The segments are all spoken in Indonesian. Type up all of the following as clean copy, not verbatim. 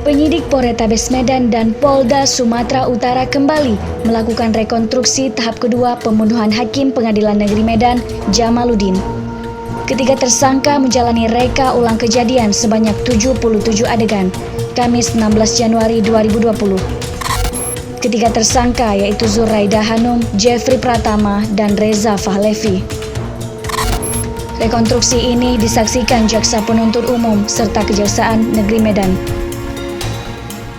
Penyidik Polrestabes Medan dan Polda Sumatera Utara kembali melakukan rekonstruksi tahap kedua pembunuhan Hakim Pengadilan Negeri Medan, Jamaluddin. Ketiga tersangka menjalani reka ulang kejadian sebanyak 77 adegan, Kamis 16 Januari 2020. Ketiga tersangka yaitu Zuraida Hanum, Jeffrey Pratama, dan Reza Fahlevi. Rekonstruksi ini disaksikan Jaksa Penuntut Umum serta Kejaksaan Negeri Medan.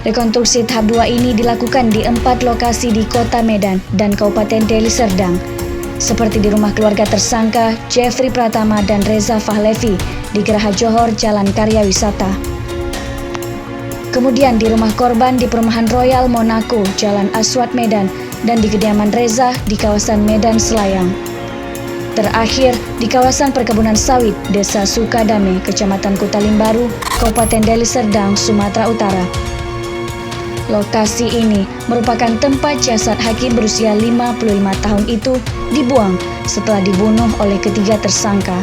Rekonstruksi tahap 2 ini dilakukan di 4 lokasi di Kota Medan dan Kabupaten Deli Serdang, seperti di rumah keluarga tersangka Jeffrey Pratama dan Reza Fahlevi di Geraha Johor, Jalan Karya Wisata. Kemudian di rumah korban di Perumahan Royal Monaco, Jalan Aswad Medan, dan di kediaman Reza di kawasan Medan Selayang. Terakhir di kawasan perkebunan sawit Desa Sukadame, Kecamatan Kutalim Baru, Kabupaten Deli Serdang, Sumatera Utara. Lokasi ini merupakan tempat jasad hakim berusia 55 tahun itu dibuang setelah dibunuh oleh ketiga tersangka.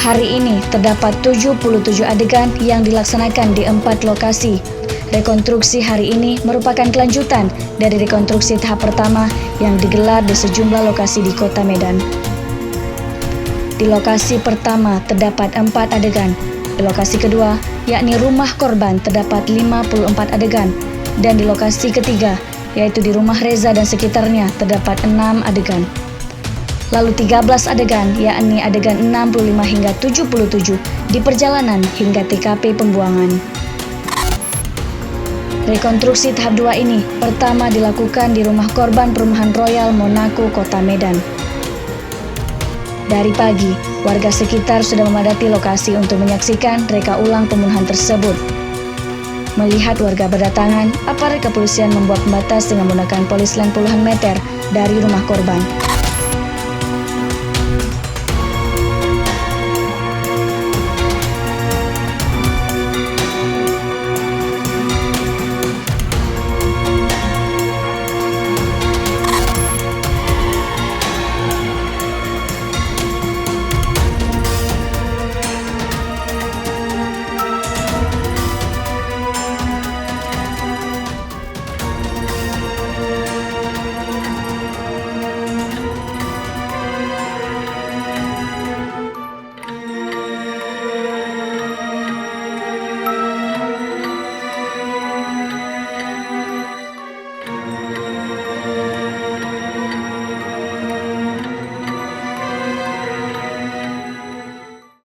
Hari ini terdapat 77 adegan yang dilaksanakan di 4 lokasi. Rekonstruksi hari ini merupakan kelanjutan dari rekonstruksi tahap pertama yang digelar di sejumlah lokasi di Kota Medan. Di lokasi pertama terdapat 4 adegan. Di lokasi kedua, yakni rumah korban, terdapat 54 adegan. Dan di lokasi ketiga, yaitu di rumah Reza dan sekitarnya, terdapat 6 adegan. Lalu 13 adegan, yakni adegan 65 hingga 77 di perjalanan hingga TKP pembuangan. Rekonstruksi tahap 2 ini pertama dilakukan di rumah korban Perumahan Royal Monaco, Kota Medan. Dari pagi, warga sekitar sudah memadati lokasi untuk menyaksikan reka ulang pembunuhan tersebut. Melihat warga berdatangan, aparat kepolisian membuat pembatas dengan menggunakan polis lain puluhan meter dari rumah korban.